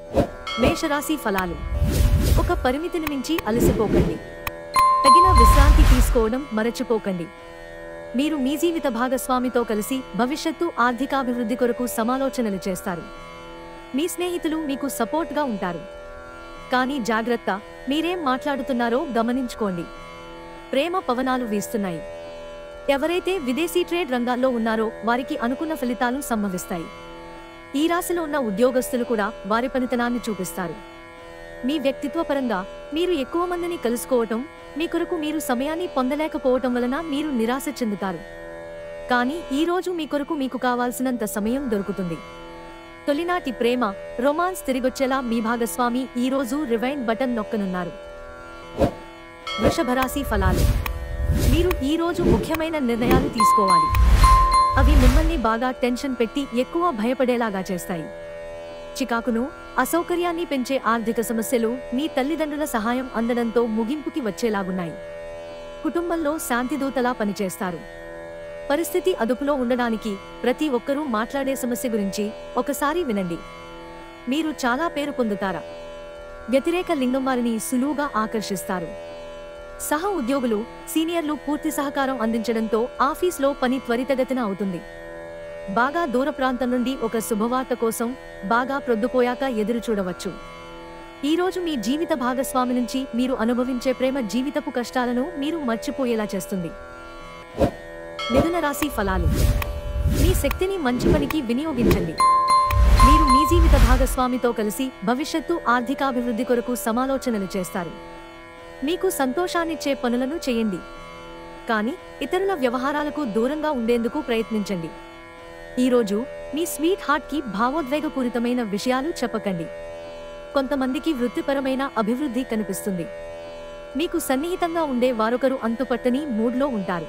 మేషరాశి ఫలాలు. ఒక పరిమితిని మించి అలసిపోకండి. తగిన విశ్రాంతి తీసుకోవడం మరచిపోకండి. మీరు మీ జీవిత భాగస్వామితో కలిసి భవిష్యత్తు ఆర్థికాభివృద్ధి కొరకు సమాలోచనలు చేస్తారు. మీ స్నేహితులు మీకు సపోర్ట్గా ఉంటారు. కానీ జాగ్రత్త, మీరేం మాట్లాడుతున్నారో గమనించుకోండి. ప్రేమ పవనాలు వీస్తున్నాయి. ఎవరైతే విదేశీ ట్రేడ్ రంగాల్లో ఉన్నారో వారికి అనుకున్న ఫలితాలు సంభవిస్తాయి. ఈ రాశిలో ఉన్న ఉద్యోగస్తులు కూడా వారి పనితనాన్ని చూపిస్తారు. మీ వ్యక్తిత్వపరంగా మీరు ఎక్కువ మందిని కలుసుకోవటం, మీ కొరకు మీరు సమయాన్ని పొందలేకపోవటం వలన మీరు నిరాశ చెందుతారు. కానీ ఈ రోజు మీ కొరకు మీకు కావాల్సినంత సమయం దొరుకుతుంది. తొలినాటి ప్రేమ, రొమాన్స్ తిరిగొచ్చేలా మీ భాగస్వామి ఈ రోజు రివైండ్ బటన్ నొక్కనున్నారు. వృషభరాశి ఫలాలు. మీరు ఈ రోజు ముఖ్యమైన నిర్ణయాలు తీసుకోవాలి. అవి మిమ్మల్ని బాగా టెన్షన్ పెట్టి ఎక్కువ భయపడేలాగా చేస్తాయి. చికాకును, అసౌకర్యాన్ని పెంచే ఆర్థిక సమస్యలు మీ తల్లిదండ్రుల సహాయం అందడంతో ముగింపుకి వచ్చేలాగున్నాయి. కుటుంబంలో శాంతిదూతలా పనిచేస్తారు. పరిస్థితి అదుపులో ఉండడానికి ప్రతి ఒక్కరూ మాట్లాడే సమస్య గురించి ఒకసారి వినండి. మీరు చాలా పేరు పొందుతారా? వ్యతిరేక లింగం వారిని సులువుగా ఆకర్షిస్తారు. సహ ఉద్యోగులు, సీనియర్లు పూర్తి సహకారం అందించడంతో ఆఫీస్లో పని త్వరితగతిన అవుతుంది. బాగా దూర ప్రాంతం నుండి ఒక శుభవార్త కోసం బాగా ప్రొద్దుపోయాక ఎదురు చూడవచ్చు. ఈరోజు మీ జీవిత భాగస్వామి నుంచి మీరు అనుభవించే ప్రేమ జీవితపు కష్టాలను మీరు మర్చిపోయేలా చేస్తుంది. మిథున రాశి ఫలాలు. మీ శక్తిని మంచి పనికి వినియోగించండి. మీరు మీ జీవిత భాగస్వామితో కలిసి భవిష్యత్తు ఆర్థికాభివృద్ధి కొరకు సమాలోచనలు చేస్తారు. మీకు సంతోషాన్నిచ్చే పనులను చేయండి. కానీ ఇతరుల వ్యవహారాలకు దూరంగా ఉండేందుకు ప్రయత్నించండి. ఈరోజు మీ స్వీట్ హార్ట్కి భావోద్వేగపూరితమైన విషయాలు చెప్పకండి. కొంతమందికి వృత్తిపరమైన అభివృద్ధి కనిపిస్తుంది. మీకు సన్నిహితంగా ఉండే వారొకరు అంతుపట్టని మూడ్లో ఉంటారు.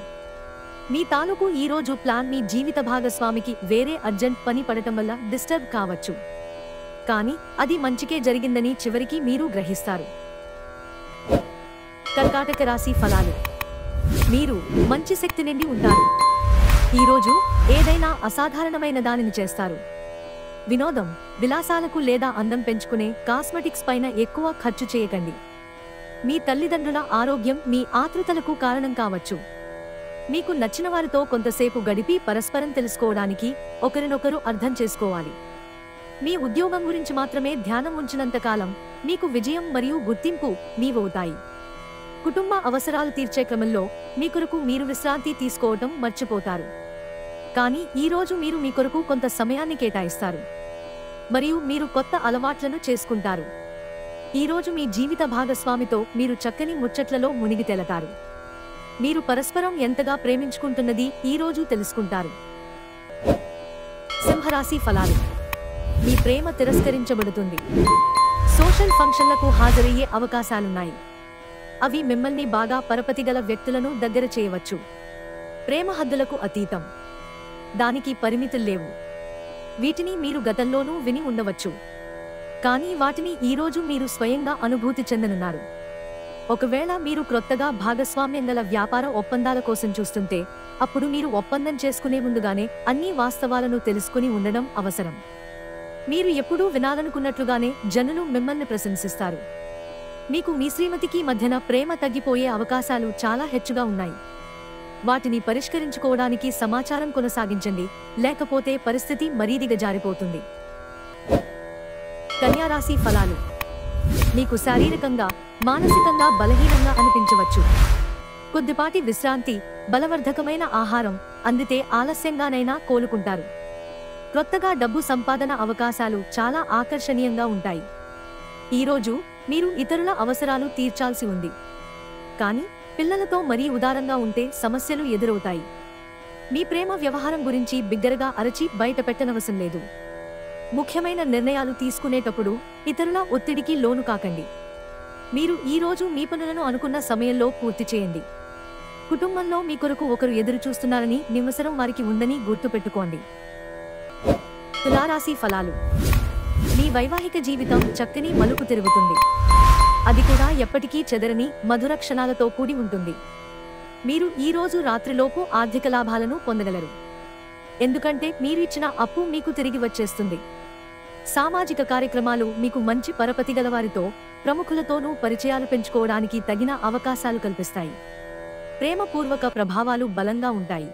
మీ తాలూకు ఈరోజు ప్లాన్ మీ జీవిత భాగస్వామికి వేరే అర్జెంట్ పని పడటం వల్ల డిస్టర్బ్ కావచ్చు. కానీ అది మంచికే జరిగిందని చివరికి మీరు గ్రహిస్తారు. కర్కాటక రాశి ఫలాలు. మీరు మంచి శక్తి నిండి ఉంటారు. ఈరోజు ఏదైనా అసాధారణమైన దానిని చేస్తారు. వినోదం, విలాసాలకు లేదా అందం పెంచుకునే కాస్మెటిక్స్ పైన ఎక్కువ ఖర్చు చేయకండి. మీ తల్లిదండ్రుల ఆరోగ్యం మీ ఆతృతలకు కారణం కావచ్చు. మీకు నచ్చిన వారితో కొంతసేపు గడిపి పరస్పరం తెలుసుకోవడానికి ఒకరినొకరు అర్థం చేసుకోవాలి. మీ ఉద్యోగం గురించి మాత్రమే ధ్యానం ఉంచినంతకాలం మీకు విజయం మరియు గుర్తింపు మీవవుతాయి. కుటుంబ అవసరాలు తీర్చే క్రమంలో మీ కొరకు మీరు విశ్రాంతి తీసుకోవటం మర్చిపోతారు. కానీ ఈరోజు మీరు మీ కొరకు కొంత సమయాన్ని కేటాయిస్తారు మరియు మీరు కొత్త అలవాట్లను చేసుకుంటారు. ఈరోజు మీ జీవిత భాగస్వామితో మీరు చక్కని ముచ్చట్లలో మునిగి తేలతారు. మీరు పరస్పరం ఎంతగా ప్రేమించుకుంటున్నది ఈరోజు తెలుసుకుంటారు. సింహరాశి ఫలాలు. మీ ప్రేమ తిరస్కరించబడుతుంది. సోషల్ ఫంక్షన్లకు హాజరయ్యే అవకాశాలున్నాయి. అవి మిమ్మల్ని బాగా పరపతిగల వ్యక్తులను దగ్గర చేయవచ్చు. ప్రేమ హద్దులకు అతీతం. దానికి పరిమితుల్లేవు. వీటిని మీరు గతంలోనూ విని ఉండవచ్చు. కానీ వాటిని ఈరోజు మీరు స్వయంగా అనుభూతి చెందనున్నారు. ఒకవేళ మీరు క్రొత్తగా భాగస్వామ్యం గల వ్యాపార ఒప్పందాల కోసం చూస్తుంటే, అప్పుడు మీరు ఒప్పందం చేసుకునే ముందుగానే అన్ని వాస్తవాలను తెలుసుకుని ఉండడం అవసరం. మీరు ఎప్పుడూ వినాలనుకున్నట్లుగానే జనులు మిమ్మల్ని ప్రశంసిస్తారు. మీకు మీ శ్రీమతికి మధ్యన ప్రేమ తగ్గిపోయే అవకాశాలు చాలా హెచ్చుగా ఉన్నాయి. వాటిని పరిష్కరించుకోవడానికి సమాచారం కొనసాగించండి, లేకపోతే పరిస్థితి మరీ దిగజారిపోతుంది. కన్యారాశి ఫలాలు. మీకు శారీరకంగా, మానసికంగా బలహీనంగా అనిపించవచ్చు. కొద్దిపాటి విశ్రాంతి, బలవర్ధకమైన ఆహారం అందితే ఆలస్యంగానైనా కోలుకుంటారు. క్రొత్తగా డబ్బు సంపాదన అవకాశాలు చాలా ఆకర్షణీయంగా ఉంటాయి. ఈరోజు మీరు ఇతరుల అవసరాలు తీర్చాల్సి ఉంది. కానీ పిల్లలతో మరీ ఉదారంగా ఉంటే సమస్యలు ఎదురవుతాయి. మీ ప్రేమ వ్యవహారం గురించి బిగ్గరగా అరచి బయట పెట్టనవసరం లేదు. ముఖ్యమైన నిర్ణయాలు తీసుకునేటప్పుడు ఇతరుల ఒత్తిడికి లోను కాకండి. మీరు ఈరోజు మీ పనులను అనుకున్న సమయంలో పూర్తి చేయండి. కుటుంబంలో మీ కొరకు ఒకరు ఎదురు చూస్తున్నారని నివసరం వారికి ఉందని గుర్తుపెట్టుకోండి. తులారాశి ఫలాలు. మీ వైవాహిక జీవితం చక్కని మలుపు తిరుగుతుంది. అది కూడా ఎప్పటికీ చెదరని మధుర క్షణాలతో కూడి ఉంటుంది. మీరు ఈ రోజు రాత్రిలోపు ఆర్థిక లాభాలను పొందగలరు. ఎందుకంటే మీరు ఇచ్చిన అప్పు మీకు తిరిగి వచ్చేస్తుంది. సామాజిక కార్యక్రమాలు మీకు మంచి పరపతి గలవారితో, ప్రముఖులతోనూ పరిచయాలు పెంచుకోవడానికి తగిన అవకాశాలు కల్పిస్తాయి. ప్రేమపూర్వక ప్రభావాలు బలంగా ఉంటాయి.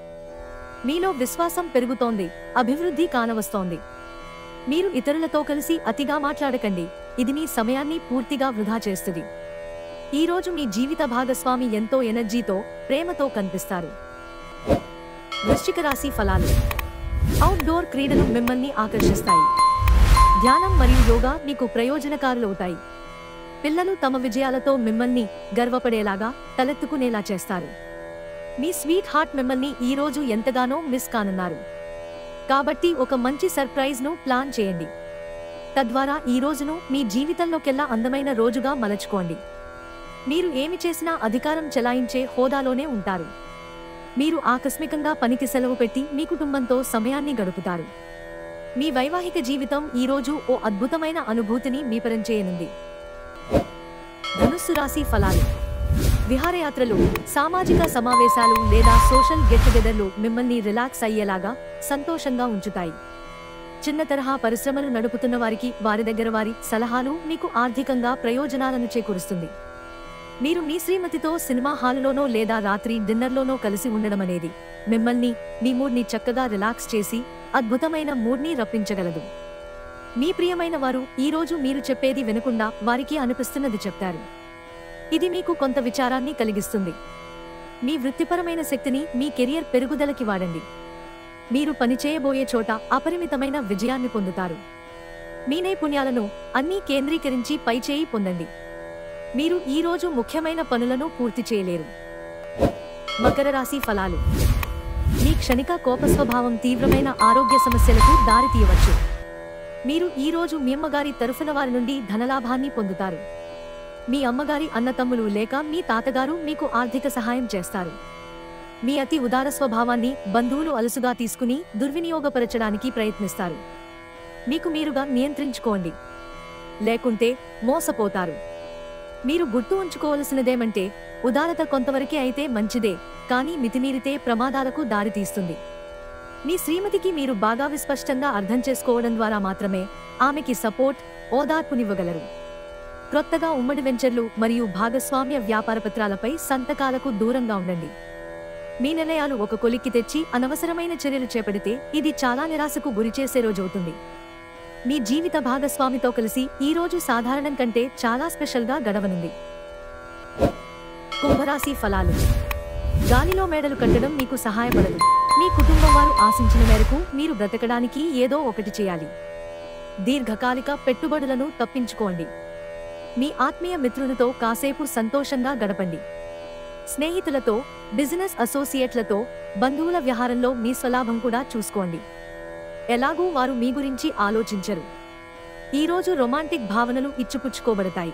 మీలో విశ్వాసం పెరుగుతోంది, అభివృద్ధి కానవస్తోంది. మీరు ఇతరులతో కలిసి అతిగా మాట్లాడకండి, ఇది మీ సమయాన్ని పూర్తిగా వృధా చేస్తుంది. ఈరోజు మీ జీవిత భాగస్వామి ఎంతో ఎనర్జీతో, ప్రేమతో కనిపిస్తారు. వృశ్చిక రాశి ఫలాలు. అవుట్డోర్ క్రీడలు మిమ్మల్ని ఆకర్షిస్తాయి. ధ్యానం మరియు యోగా మీకు ప్రయోజనకారులవుతాయి. పిల్లలు తమ విజయాలతో మిమ్మల్ని గర్వపడేలాగా, తలెత్తుకునేలా చేస్తారు. మీ స్వీట్ హార్ట్ మిమ్మల్ని ఈరోజు ఎంతగానో మిస్ కానున్నారు. కాబట్టి ఒక మంచి సర్ప్రైజ్ను ప్లాన్ చేయండి. తద్వారా ఈ రోజును మీ జీవితంలోకెల్లా అందమైన రోజుగా మలచుకోండి. మీరు ఏమి చేసినా అధికారం చెలాయించే హోదాలోనే ఉంటారు. మీరు ఆకస్మికంగా పనికి సెలవు పెట్టి మీ కుటుంబంతో సమయాన్ని గడుపుతారు. మీ వైవాహిక జీవితం ఈరోజు ఓ అద్భుతమైన అనుభూతిని మీపరం చేయనుంది. ధనుస్సు రాశి ఫలాలు. విహారయాత్రలు, సామాజిక సమావేశాలు లేదా సోషల్ గెట్ టుగెదర్లు మిమ్మల్ని రిలాక్స్ అయ్యేలాగా, సంతోషంగా ఉంచుతాయి. చిన్న తరహా పరిశ్రమలు నడుపుతున్న వారికి వారి దగ్గర వారి సలహాలు మీకు ఆర్థికంగా ప్రయోజనాలను చేకూరుస్తుంది. మీరు మీ శ్రీమతితో సినిమా హాలులోనో లేదా రాత్రి డిన్నర్లోనో కలిసి ఉండడమనేది మిమ్మల్ని, మీ మూడ్ని చక్కగా రిలాక్స్ చేసి అద్భుతమైన మూడ్ని రప్పించగలదు. మీ ప్రియమైన వారు ఈరోజు మీరు చెప్పేది వినకుండా వారికి అనిపిస్తున్నది చెప్తారు. ఇది మీకు కొంత విచారాన్ని కలిగిస్తుంది. మీ వృత్తిపరమైన శక్తిని మీ కెరియర్ పెరుగుదలకి వాడండి. మీరు పనిచేయబోయే చోట అపరిమితమైన విజయాన్ని పొందుతారు. మీ నైపుణ్యాలను అన్నీ కేంద్రీకరించి పైచేయి పొందండి. మీరు ఈరోజు ముఖ్యమైన పనులను పూర్తి చేయలేరు. మకర రాశి ఫలాలు. మీ క్షణిక కోపస్వభావం తీవ్రమైన ఆరోగ్య సమస్యలకు దారితీయవచ్చు. మీరు ఈరోజు మీ అమ్మగారి తరఫున వారి నుండి ధనలాభాన్ని పొందుతారు. మీ అమ్మగారి అన్నతమ్ములు లేక మీ తాతగారు మీకు ఆర్థిక సహాయం చేస్తారు. మీ అతి ఉదార స్వభావాన్ని బంధువులు అలసుగా తీసుకుని దుర్వినియోగపరచడానికి ప్రయత్నిస్తారు. మీకు మీరుగా నియంత్రించుకోండి, లేకుంటే మోసపోతారు. మీరు గుర్తు ఉంచుకోవలసినదేమంటే, ఉదారత కొంతవరకే అయితే మంచిదే, కానీ మితిమీరితే ప్రమాదాలకు దారితీస్తుంది. మీ శ్రీమతికి మీరు బాగా విస్పష్టంగా అర్థం చేసుకోవడం ద్వారా మాత్రమే ఆమెకి సపోర్ట్, ఓదార్పునివ్వగలరు. క్రొత్తగా ఉమ్మడి వెంచర్లు మరియు భాగస్వామ్య వ్యాపార పత్రాలపై సంతకాలకు దూరంగా ఉండండి. మీ నిర్ణయాలు ఒక కొలిక్కి తెచ్చి అనవసరమైన చర్యలు చేపడితే ఇది చాలా నిరాశకు గురిచేసే రోజవుతుంది. మీ జీవిత భాగస్వామితో కలిసి ఈ రోజు సాధారణం కంటే చాలా స్పెషల్గా గడవనుంది. కుంభరాశి ఫలాలు. గాలిలో మేడలు కట్టడం మీకు సహాయపడదు. మీ కుటుంబం వారు ఆశించిన మేరకు మీరు బ్రతకడానికి ఏదో ఒకటి చేయాలి. దీర్ఘకాలిక పెట్టుబడులను తప్పించుకోండి. మీ ఆత్మీయ మిత్రులతో కాసేపు సంతోషంగా గడపండి. స్నేహితులతో, బిజినెస్ అసోసియేట్లతో, బంధువుల వ్యవహారంలో మీ స్వలాభం కూడా చూసుకోండి. ఎలాగూ వారు మీ గురించి ఆలోచించరు. ఈరోజు రొమాంటిక్ భావనలు ఇచ్చిపుచ్చుకోబడతాయి.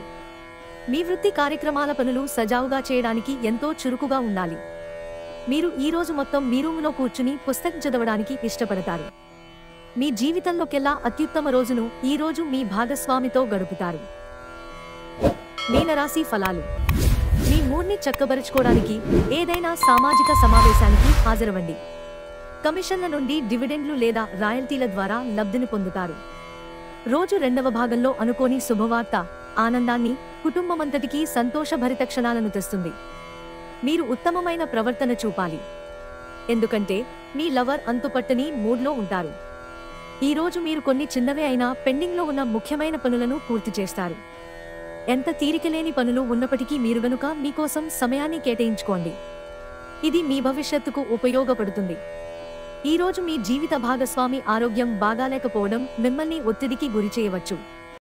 మీ వృత్తి కార్యక్రమాల పనులు సజావుగా చేయడానికి ఎంతో చురుకుగా ఉండాలి. మీరు ఈరోజు మొత్తం మీ రూములో కూర్చుని పుస్తకం చదవడానికి ఇష్టపడతారు. మీ జీవితంలోకెల్లా అత్యుత్తమ రోజును ఈరోజు మీ భాగస్వామితో గడుపుతారు. మీనరాశి ఫలాలు. మీ మూడ్ని చక్కబరుచుకోవడానికి ఏదైనా సామాజిక సమావేశానికి హాజరవ్వండి. కమిషన్ల నుండి డివిడెండ్లు లేదా రాయల్టీల ద్వారా లబ్ధిని పొందుతారు. రోజు రెండవ భాగంలో అనుకోని శుభవార్త ఆనందాన్ని, కుటుంబమంతటికీ సంతోషభరిత క్షణాలను తెస్తుంది. మీరు ఉత్తమమైన ప్రవర్తన చూపాలి, ఎందుకంటే మీ లవర్ అంతుపట్టని మూడ్లో ఉంటారు. ఈరోజు మీరు కొన్ని చిన్నవే అయినా పెండింగ్లో ఉన్న ముఖ్యమైన పనులను పూర్తి చేస్తారు. ఎంత తీరికలేని పనులు ఉన్నప్పటికీ మీరు గనుక మీకోసం సమయాన్ని కేటాయించుకోండి. ఇది మీ భవిష్యత్తుకు ఉపయోగపడుతుంది. ఈరోజు మీ జీవిత భాగస్వామి ఆరోగ్యం బాగాలేకపోవడం మిమ్మల్ని ఒత్తిడికి గురిచేయవచ్చు.